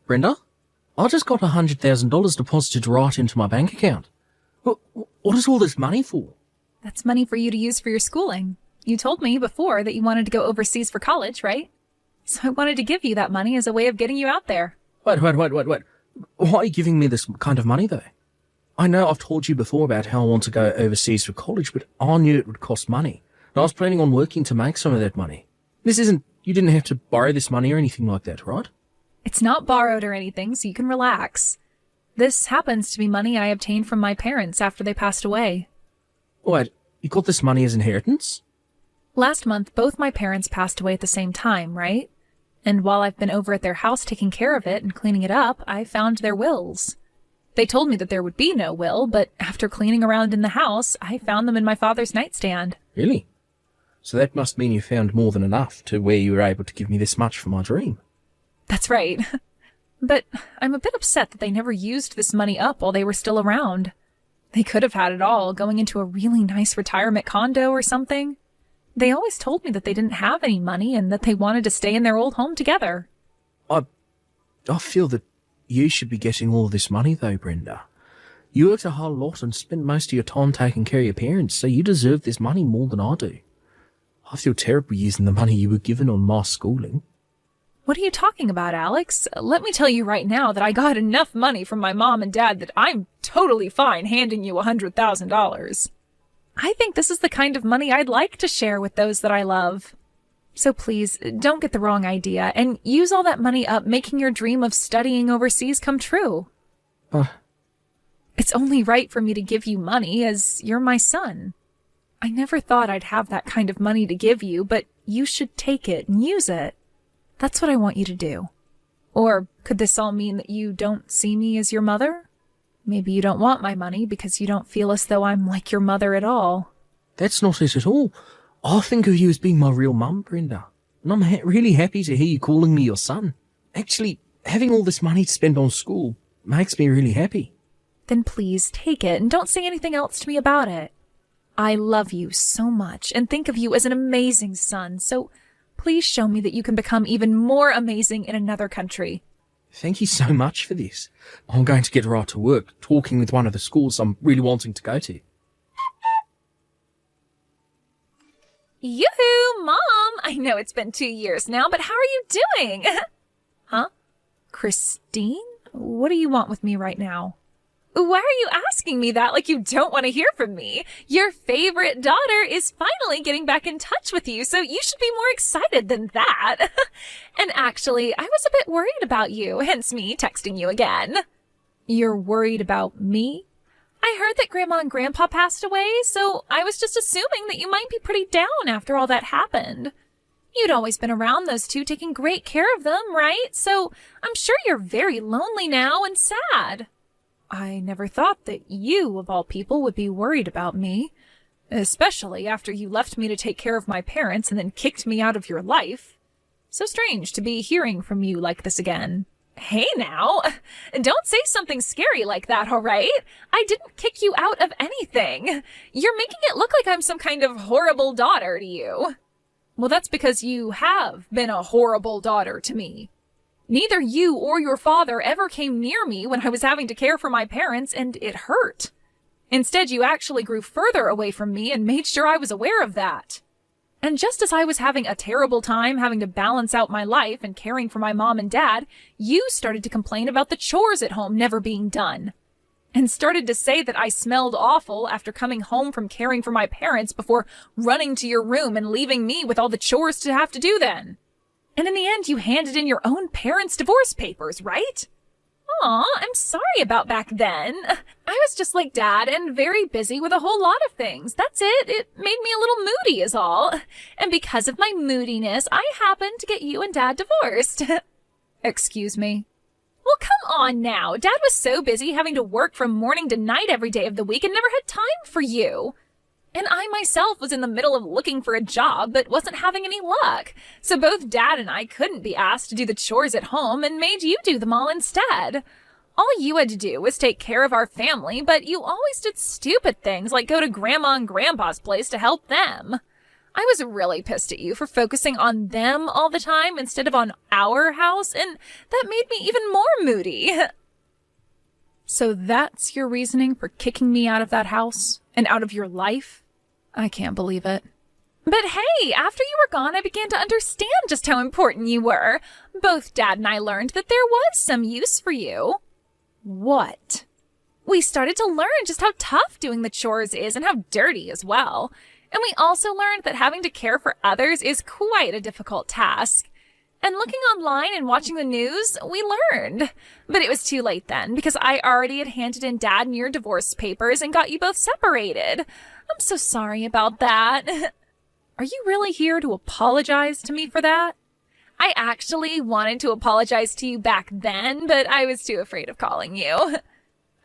Brenda, I just got $100,000 deposited right into my bank account. What is all this money for? That's money for you to use for your schooling. You told me before that you wanted to go overseas for college, right? So I wanted to give you that money as a way of getting you out there. Wait. Why are you giving me this kind of money, though? I know I've told you before about how I want to go overseas for college, but I knew it would cost money. And I was planning on working to make some of that money. You didn't have to borrow this money or anything like that, right? It's not borrowed or anything, so you can relax. This happens to be money I obtained from my parents after they passed away. Wait, you got this money as inheritance? Last month, both my parents passed away at the same time, right? And while I've been over at their house taking care of it and cleaning it up, I found their wills. They told me that there would be no will, but after cleaning around in the house, I found them in my father's nightstand. Really? So that must mean you found more than enough to where you were able to give me this much for my dream. That's right. But I'm a bit upset that they never used this money up while they were still around. They could have had it all, going into a really nice retirement condo or something. They always told me that they didn't have any money and that they wanted to stay in their old home together. I feel that you should be getting all this money, though, Brenda. You worked a whole lot and spent most of your time taking care of your parents, so you deserve this money more than I do. I feel terrible using the money you were given on my schooling. What are you talking about, Alex? Let me tell you right now that I got enough money from my mom and dad that I'm totally fine handing you $100,000. I think this is the kind of money I'd like to share with those that I love. So please, don't get the wrong idea and use all that money up making your dream of studying overseas come true. It's only right for me to give you money as you're my son. I never thought I'd have that kind of money to give you, but you should take it and use it. That's what I want you to do. Or could this all mean that you don't see me as your mother? Maybe you don't want my money because you don't feel as though I'm like your mother at all. That's not it at all. I think of you as being my real mum, Brenda. And I'm really happy to hear you calling me your son. Actually, having all this money to spend on school makes me really happy. Then please take it and don't say anything else to me about it. I love you so much and think of you as an amazing son, so please show me that you can become even more amazing in another country. Thank you so much for this. I'm going to get right to work, talking with one of the schools I'm really wanting to go to. Yoo-hoo, Mom! I know it's been 2 years now, but how are you doing? Huh? Christine? What do you want with me right now? Why are you asking me that like you don't want to hear from me? Your favorite daughter is finally getting back in touch with you, so you should be more excited than that. And actually, I was a bit worried about you, hence me texting you again. You're worried about me? I heard that Grandma and Grandpa passed away, so I was just assuming that you might be pretty down after all that happened. You'd always been around those two, taking great care of them, right? So I'm sure you're very lonely now and sad. I never thought that you, of all people, would be worried about me, especially after you left me to take care of my parents and then kicked me out of your life. So strange to be hearing from you like this again. Hey now, don't say something scary like that, all right? I didn't kick you out of anything. You're making it look like I'm some kind of horrible daughter to you. Well, that's because you have been a horrible daughter to me. Neither you or your father ever came near me when I was having to care for my parents, and it hurt. Instead, you actually grew further away from me and made sure I was aware of that. And just as I was having a terrible time having to balance out my life and caring for my mom and dad, you started to complain about the chores at home never being done. And started to say that I smelled awful after coming home from caring for my parents before running to your room and leaving me with all the chores to have to do then. And in the end, you handed in your own parents' divorce papers, right? Aw, I'm sorry about back then. I was just like Dad and very busy with a whole lot of things. That's it. It made me a little moody is all. And because of my moodiness, I happened to get you and Dad divorced. Excuse me? Well, come on now. Dad was so busy having to work from morning to night every day of the week and never had time for you. And I myself was in the middle of looking for a job, but wasn't having any luck. So both Dad and I couldn't be asked to do the chores at home and made you do them all instead. All you had to do was take care of our family, but you always did stupid things like go to Grandma and Grandpa's place to help them. I was really pissed at you for focusing on them all the time instead of on our house, and that made me even more moody. So that's your reasoning for kicking me out of that house and out of your life? I can't believe it. But hey, after you were gone, I began to understand just how important you were. Both Dad and I learned that there was some use for you. What? We started to learn just how tough doing the chores is and how dirty as well. And we also learned that having to care for others is quite a difficult task. And looking online and watching the news, we learned. But it was too late then, because I already had handed in Dad and your divorce papers and got you both separated. I'm so sorry about that. Are you really here to apologize to me for that? I actually wanted to apologize to you back then, but I was too afraid of calling you.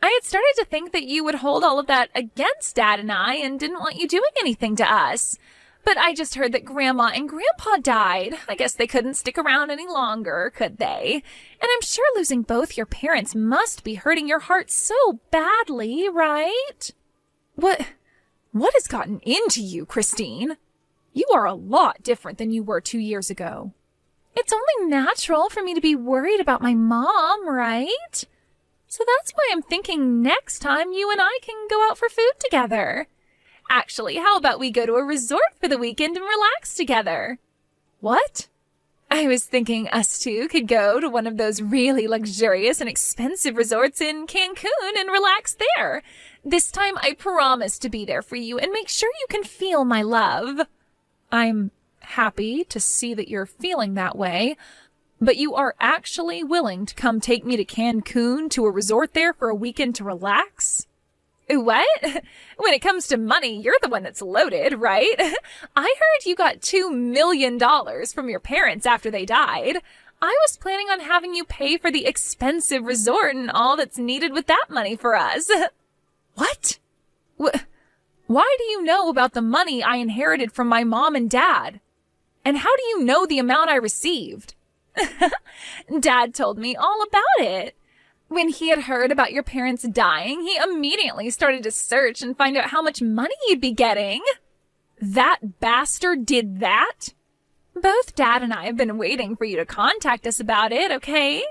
I had started to think that you would hold all of that against Dad and I and didn't want you doing anything to us. But I just heard that Grandma and Grandpa died. I guess they couldn't stick around any longer, could they? And I'm sure losing both your parents must be hurting your heart so badly, right? What has gotten into you, Christine? You are a lot different than you were 2 years ago. It's only natural for me to be worried about my mom, right? So that's why I'm thinking next time you and I can go out for food together. Actually, how about we go to a resort for the weekend and relax together? What? I was thinking us two could go to one of those really luxurious and expensive resorts in Cancun and relax there. This time I promise to be there for you and make sure you can feel my love. I'm happy to see that you're feeling that way, but you are actually willing to come take me to Cancun to a resort there for a weekend to relax? What? When it comes to money, you're the one that's loaded, right? I heard you got $2 million from your parents after they died. I was planning on having you pay for the expensive resort and all that's needed with that money for us. What? Why do you know about the money I inherited from my mom and dad? And how do you know the amount I received? Dad told me all about it. When he had heard about your parents dying, he immediately started to search and find out how much money you'd be getting. That bastard did that? Both Dad and I have been waiting for you to contact us about it, okay?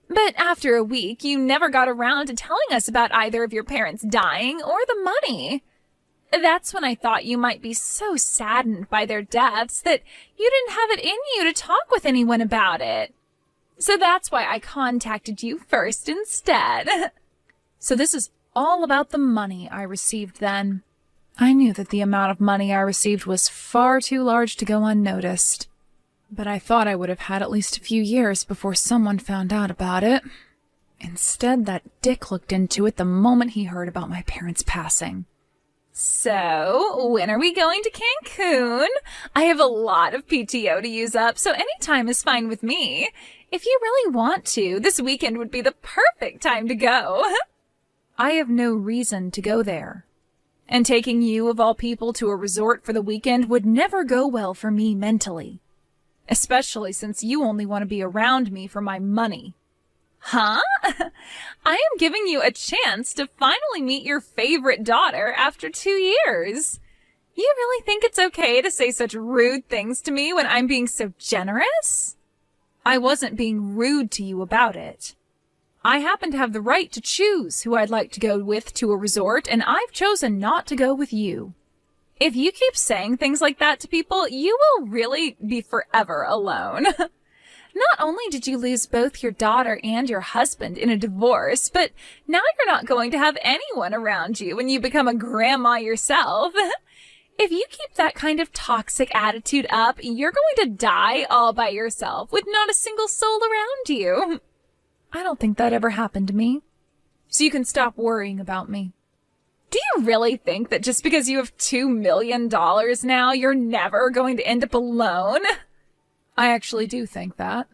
But after a week, you never got around to telling us about either of your parents dying or the money. That's when I thought you might be so saddened by their deaths that you didn't have it in you to talk with anyone about it. So that's why I contacted you first instead. So this is all about the money I received then. I knew that the amount of money I received was far too large to go unnoticed. But I thought I would have had at least a few years before someone found out about it. Instead, that dick looked into it the moment he heard about my parents' passing. So, when are we going to Cancun? I have a lot of PTO to use up, so any time is fine with me. If you really want to, this weekend would be the perfect time to go. I have no reason to go there. And taking you, of all people, to a resort for the weekend would never go well for me mentally. Especially since you only want to be around me for my money. Huh? I am giving you a chance to finally meet your favorite daughter after 2 years. You really think it's okay to say such rude things to me when I'm being so generous? I wasn't being rude to you about it. I happen to have the right to choose who I'd like to go with to a resort, and I've chosen not to go with you. If you keep saying things like that to people, you will really be forever alone. Not only did you lose both your daughter and your husband in a divorce, but now you're not going to have anyone around you when you become a grandma yourself. If you keep that kind of toxic attitude up, you're going to die all by yourself with not a single soul around you. I don't think that ever happened to me. So you can stop worrying about me. Do you really think that just because you have $2 million now, you're never going to end up alone? I actually do think that.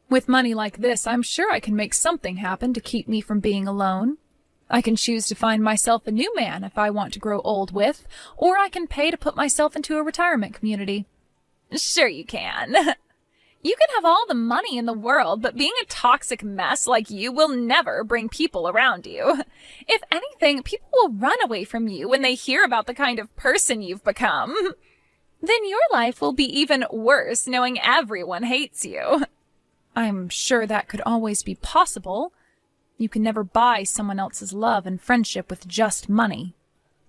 With money like this, I'm sure I can make something happen to keep me from being alone. I can choose to find myself a new man if I want to grow old with, or I can pay to put myself into a retirement community. Sure you can. You can have all the money in the world, but being a toxic mess like you will never bring people around you. If anything, people will run away from you when they hear about the kind of person you've become. then your life will be even worse knowing everyone hates you. I'm sure that could always be possible. You can never buy someone else's love and friendship with just money.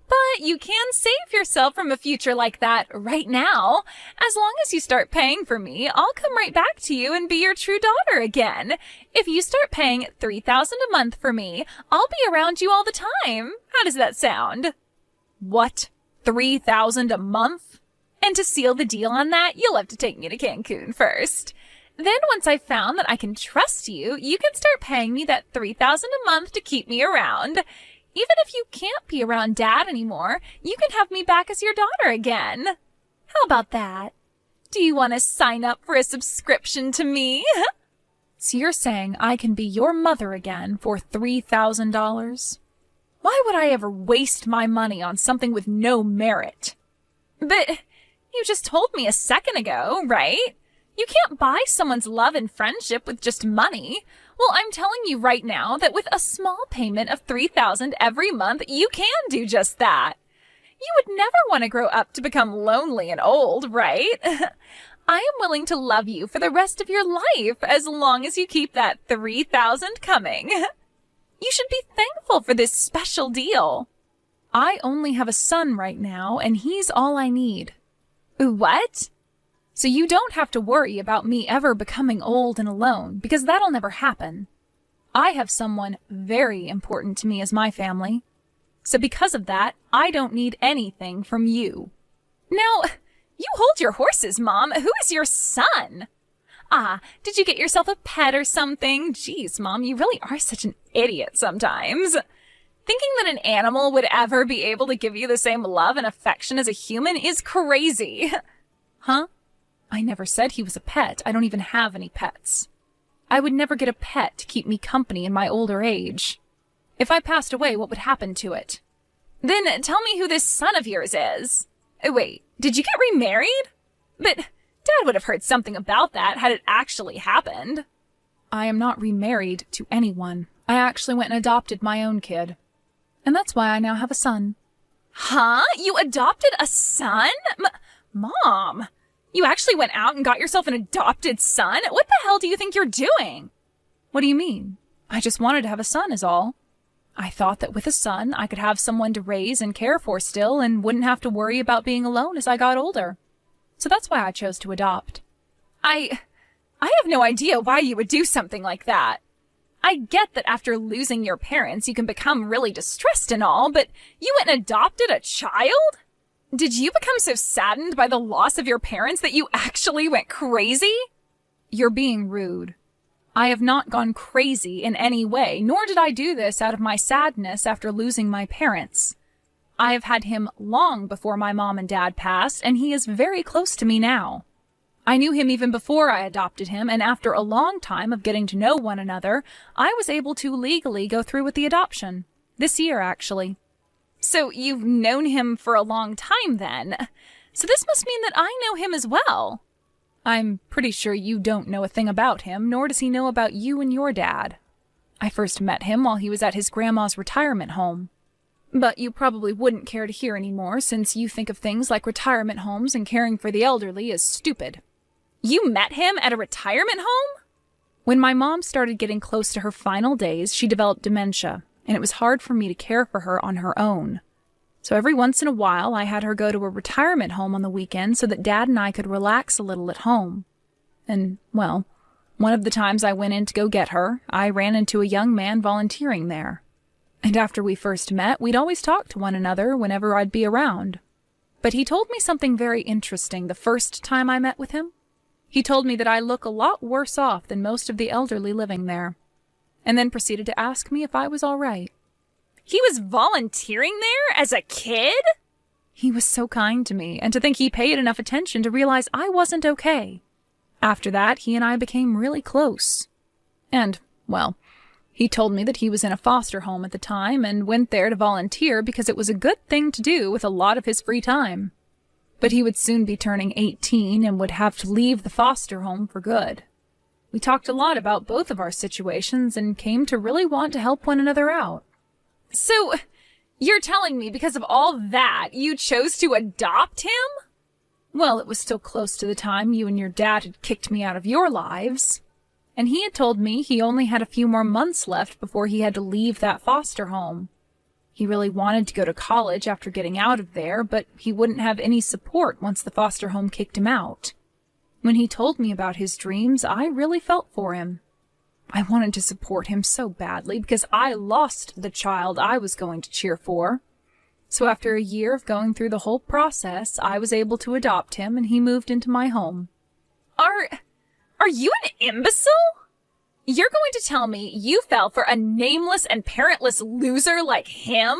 But you can save yourself from a future like that right now. As long as you start paying for me, I'll come right back to you and be your true daughter again. If you start paying $3,000 a month for me, I'll be around you all the time. How does that sound? What? $3,000 a month? And to seal the deal on that, you'll have to take me to Cancun first. Then once I've found that I can trust you, you can start paying me that $3,000 a month to keep me around. Even if you can't be around Dad anymore, you can have me back as your daughter again. How about that? Do you want to sign up for a subscription to me? So you're saying I can be your mother again for $3,000? Why would I ever waste my money on something with no merit? But you just told me a second ago, right? You can't buy someone's love and friendship with just money. Well, I'm telling you right now that with a small payment of $3,000 every month, you can do just that. You would never want to grow up to become lonely and old, right? I am willing to love you for the rest of your life as long as you keep that $3,000 coming. You should be thankful for this special deal. I only have a son right now, and he's all I need. What? So you don't have to worry about me ever becoming old and alone, because that'll never happen. I have someone very important to me as my family. So because of that, I don't need anything from you. Now, you hold your horses, Mom. Who is your son? Ah, did you get yourself a pet or something? Geez, Mom, you really are such an idiot sometimes. Thinking that an animal would ever be able to give you the same love and affection as a human is crazy. Huh? I never said he was a pet. I don't even have any pets. I would never get a pet to keep me company in my older age. If I passed away, what would happen to it? Then tell me who this son of yours is. Wait, did you get remarried? But Dad would have heard something about that had it actually happened. I am not remarried to anyone. I actually went and adopted my own kid. And that's why I now have a son. Huh? You adopted a son? Mom! You actually went out and got yourself an adopted son? What the hell do you think you're doing? What do you mean? I just wanted to have a son is all. I thought that with a son, I could have someone to raise and care for still and wouldn't have to worry about being alone as I got older. So that's why I chose to adopt. I have no idea why you would do something like that. I get that after losing your parents, you can become really distressed and all, but you went and adopted a child? Did you become so saddened by the loss of your parents that you actually went crazy? You're being rude. I have not gone crazy in any way, nor did I do this out of my sadness after losing my parents. I have had him long before my mom and dad passed, and he is very close to me now. I knew him even before I adopted him, and after a long time of getting to know one another, I was able to legally go through with the adoption. This year, actually. So you've known him for a long time then. So this must mean that I know him as well. I'm pretty sure you don't know a thing about him, nor does he know about you and your dad. I first met him while he was at his grandma's retirement home. But you probably wouldn't care to hear any more, since you think of things like retirement homes and caring for the elderly as stupid. You met him at a retirement home? When my mom started getting close to her final days, she developed dementia, and it was hard for me to care for her on her own. So every once in a while, I had her go to a retirement home on the weekend so that Dad and I could relax a little at home. And, well, one of the times I went in to go get her, I ran into a young man volunteering there. And after we first met, we'd always talk to one another whenever I'd be around. But he told me something very interesting the first time I met with him. He told me that I look a lot worse off than most of the elderly living there, and then proceeded to ask me if I was all right. He was volunteering there as a kid? He was so kind to me, and to think he paid enough attention to realize I wasn't okay. After that, he and I became really close. And, well, he told me that he was in a foster home at the time and went there to volunteer because it was a good thing to do with a lot of his free time. But he would soon be turning 18 and would have to leave the foster home for good. We talked a lot about both of our situations and came to really want to help one another out. So, you're telling me because of all that, you chose to adopt him? Well, it was still close to the time you and your dad had kicked me out of your lives. And he had told me he only had a few more months left before he had to leave that foster home. He really wanted to go to college after getting out of there, but he wouldn't have any support once the foster home kicked him out. When he told me about his dreams, I really felt for him. I wanted to support him so badly because I lost the child I was going to cheer for. So after a year of going through the whole process, I was able to adopt him and he moved into my home. Are you an imbecile? You're going to tell me you fell for a nameless and parentless loser like him?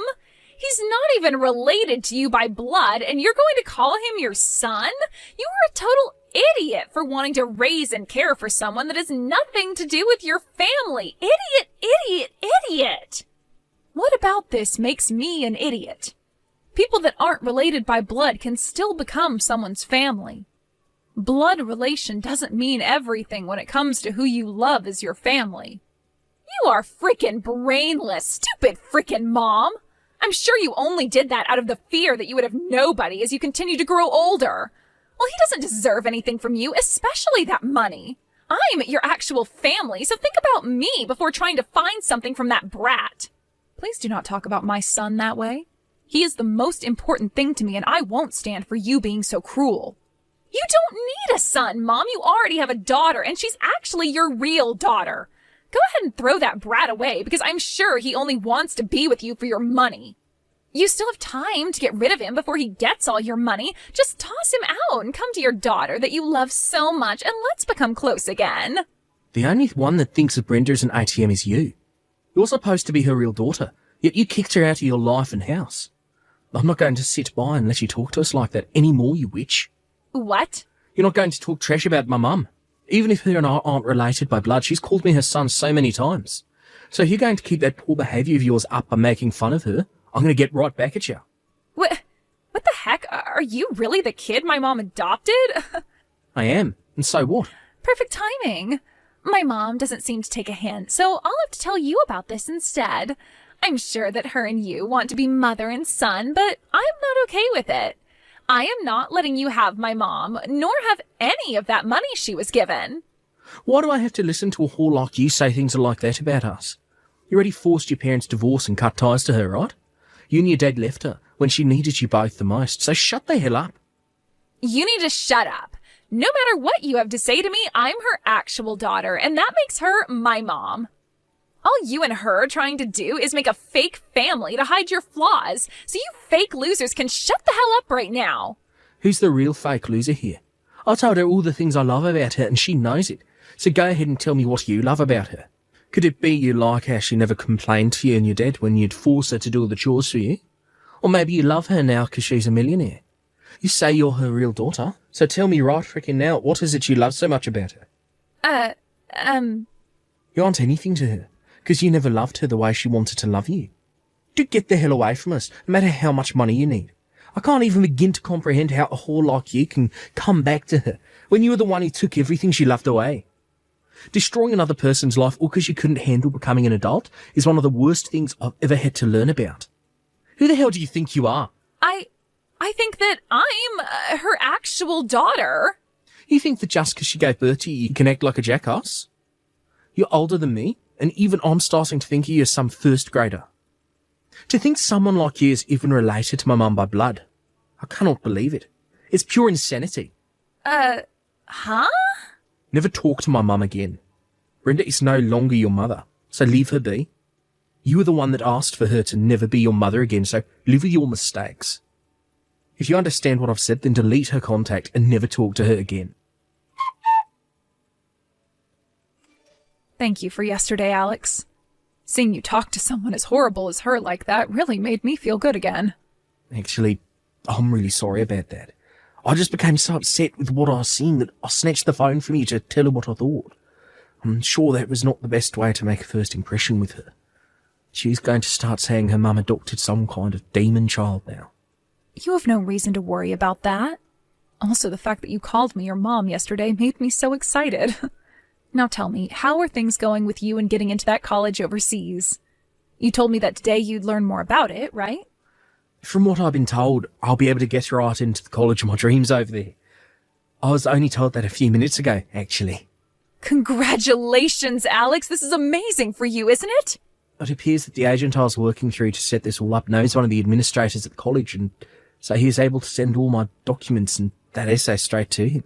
He's not even related to you by blood, and you're going to call him your son? You are a total idiot for wanting to raise and care for someone that has nothing to do with your family. Idiot, idiot, idiot! What about this makes me an idiot? People that aren't related by blood can still become someone's family. Blood relation doesn't mean everything when it comes to who you love as your family. You are frickin' brainless, stupid frickin' mom. I'm sure you only did that out of the fear that you would have nobody as you continue to grow older. Well, he doesn't deserve anything from you, especially that money. I'm your actual family, so think about me before trying to find something from that brat. Please do not talk about my son that way. He is the most important thing to me, and I won't stand for you being so cruel. You don't need a son, Mom. You already have a daughter, and she's actually your real daughter. Go ahead and throw that brat away, because I'm sure he only wants to be with you for your money. You still have time to get rid of him before he gets all your money. Just toss him out and come to your daughter that you love so much, and let's become close again. The only one that thinks of Brenda as an ATM is you. You're supposed to be her real daughter, yet you kicked her out of your life and house. I'm not going to sit by and let you talk to us like that anymore, you witch. What? You're not going to talk trash about my mum. Even if her and I aren't related by blood, she's called me her son so many times. So if you're going to keep that poor behaviour of yours up by making fun of her, I'm going to get right back at you. What the heck? Are you really the kid my mom adopted? I am. And so what? Perfect timing. My mom doesn't seem to take a hint, so I'll have to tell you about this instead. I'm sure that her and you want to be mother and son, but I'm not okay with it. I am not letting you have my mom, nor have any of that money she was given. Why do I have to listen to a whore like you say things like that about us? You already forced your parents' divorce and cut ties to her, right? You and your dad left her when she needed you both the most, so shut the hell up. You need to shut up. No matter what you have to say to me, I'm her actual daughter, and that makes her my mom. All you and her are trying to do is make a fake family to hide your flaws, so you fake losers can shut the hell up right now. Who's the real fake loser here? I told her all the things I love about her, and she knows it. So go ahead and tell me what you love about her. Could it be you like how she never complained to you and your dad when you'd force her to do all the chores for you? Or maybe you love her now because she's a millionaire. You say you're her real daughter, so tell me right frickin' now, what is it you love so much about her? You aren't anything to her, because you never loved her the way she wanted to love you. Do get the hell away from us, no matter how much money you need. I can't even begin to comprehend how a whore like you can come back to her when you were the one who took everything she loved away. Destroying another person's life all because you couldn't handle becoming an adult is one of the worst things I've ever had to learn about. Who the hell do you think you are? I think that I'm her actual daughter. You think that just because she gave birth to you, you can act like a jackass? You're older than me, and even I'm starting to think of you as some first grader. To think someone like you is even related to my mum by blood, I cannot believe it. It's pure insanity. Huh? Never talk to my mum again. Brenda is no longer your mother, so leave her be. You were the one that asked for her to never be your mother again, so live with your mistakes. If you understand what I've said, then delete her contact and never talk to her again. Thank you for yesterday, Alex. Seeing you talk to someone as horrible as her like that really made me feel good again. Actually, I'm really sorry about that. I just became so upset with what I was seeing that I snatched the phone from you to tell her what I thought. I'm sure that was not the best way to make a first impression with her. She's going to start saying her mum adopted some kind of demon child now. You have no reason to worry about that. Also, the fact that you called me your mom yesterday made me so excited. Now tell me, how are things going with you and getting into that college overseas? You told me that today you'd learn more about it, right? From what I've been told, I'll be able to get right into the college of my dreams over there. I was only told that a few minutes ago, actually. Congratulations, Alex. This is amazing for you, isn't it? It appears that the agent I was working through to set this all up knows one of the administrators at the college, and so he was able to send all my documents and that essay straight to him.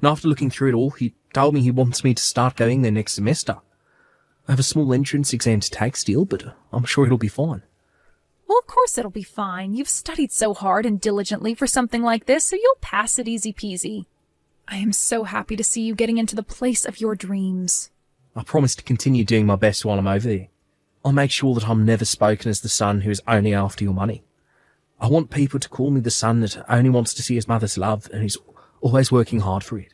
And after looking through it all, he told me he wants me to start going there next semester. I have a small entrance exam to take still, but I'm sure it'll be fine. Well, of course it'll be fine. You've studied so hard and diligently for something like this, so you'll pass it easy peasy. I am so happy to see you getting into the place of your dreams. I promise to continue doing my best while I'm over there. I'll make sure that I'm never spoken as the son who is only after your money. I want people to call me the son that only wants to see his mother's love and is always working hard for it.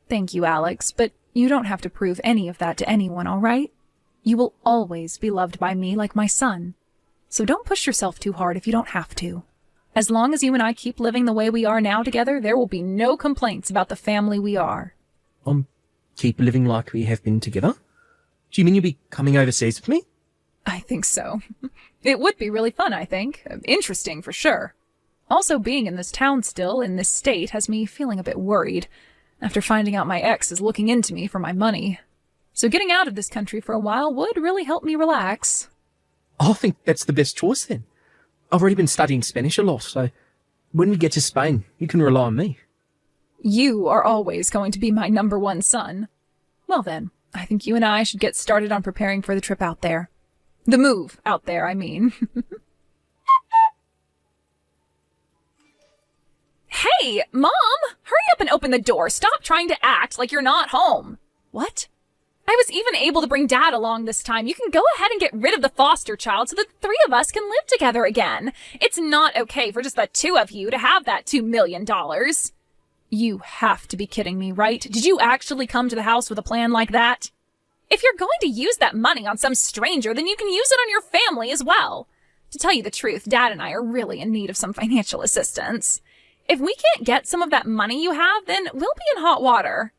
Thank you, Alex, but you don't have to prove any of that to anyone, all right? You will always be loved by me like my son. So don't push yourself too hard if you don't have to. As long as you and I keep living the way we are now together, there will be no complaints about the family we are. Keep living like we have been together? Do you mean you'll be coming overseas with me? I think so. It would be really fun, I think. Interesting, for sure. Also, being in this town still, in this state, has me feeling a bit worried, after finding out my ex is looking into me for my money. So getting out of this country for a while would really help me relax. I think that's the best choice then. I've already been studying Spanish a lot, so when we get to Spain, you can rely on me. You are always going to be my number one son. Well then, I think you and I should get started on preparing for the trip out there. The move out there, I mean. Hey, Mom! Hurry up and open the door. Stop trying to act like you're not home. What? I was even able to bring Dad along this time. You can go ahead and get rid of the foster child so that the three of us can live together again. It's not okay for just the two of you to have that $2 million. You have to be kidding me, right? Did you actually come to the house with a plan like that? If you're going to use that money on some stranger, then you can use it on your family as well. To tell you the truth, Dad and I are really in need of some financial assistance. If we can't get some of that money you have, then we'll be in hot water.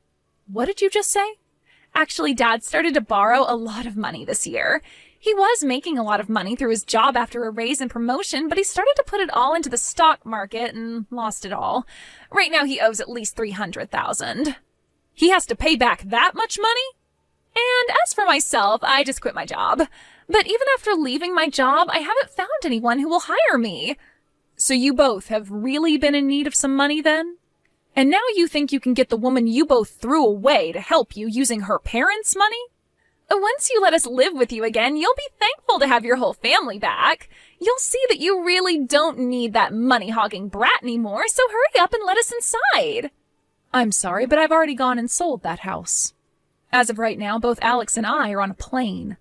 What did you just say? Actually, Dad started to borrow a lot of money this year. He was making a lot of money through his job after a raise and promotion, but he started to put it all into the stock market and lost it all. Right now he owes at least $300,000. He has to pay back that much money? And as for myself, I just quit my job. But even after leaving my job, I haven't found anyone who will hire me. So you both have really been in need of some money then? And now you think you can get the woman you both threw away to help you using her parents' money? Once you let us live with you again, you'll be thankful to have your whole family back. You'll see that you really don't need that money-hogging brat anymore, so hurry up and let us inside. I'm sorry, but I've already gone and sold that house. As of right now, both Alex and I are on a plane.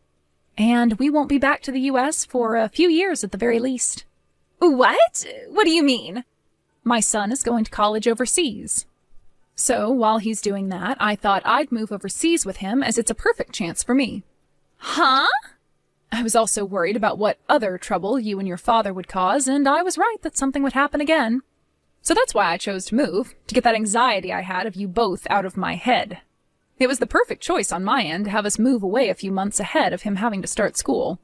And we won't be back to the U.S. for a few years at the very least. What? What do you mean? My son is going to college overseas. So, while he's doing that, I thought I'd move overseas with him as it's a perfect chance for me. Huh? I was also worried about what other trouble you and your father would cause, and I was right that something would happen again. So that's why I chose to move, to get that anxiety I had of you both out of my head. It was the perfect choice on my end to have us move away a few months ahead of him having to start school.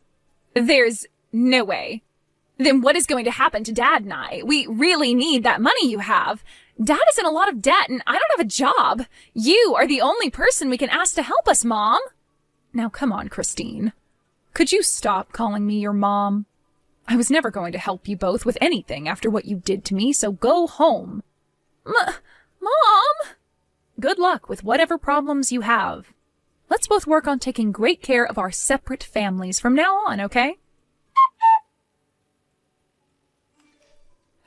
There's no way. Then what is going to happen to Dad and I? We really need that money you have. Dad is in a lot of debt and I don't have a job. You are the only person we can ask to help us, Mom. Now come on, Christine. Could you stop calling me your mom? I was never going to help you both with anything after what you did to me, so go home. Mom! Good luck with whatever problems you have. Let's both work on taking great care of our separate families from now on, okay?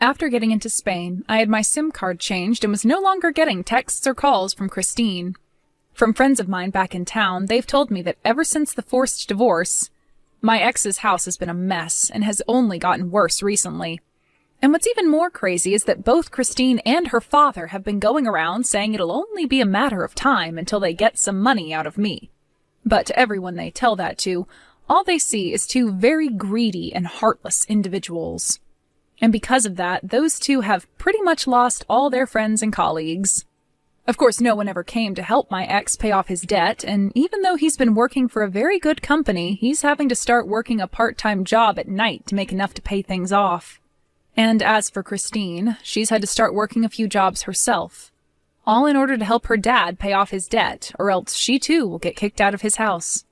After getting into Spain, I had my SIM card changed and was no longer getting texts or calls from Christine. From friends of mine back in town, they've told me that ever since the forced divorce, my ex's house has been a mess and has only gotten worse recently. And what's even more crazy is that both Christine and her father have been going around saying it'll only be a matter of time until they get some money out of me. But to everyone they tell that to, all they see is two very greedy and heartless individuals. And because of that, those two have pretty much lost all their friends and colleagues. Of course, no one ever came to help my ex pay off his debt, and even though he's been working for a very good company, he's having to start working a part-time job at night to make enough to pay things off. And as for Christine, she's had to start working a few jobs herself. all in order to help her dad pay off his debt, or else she too will get kicked out of his house.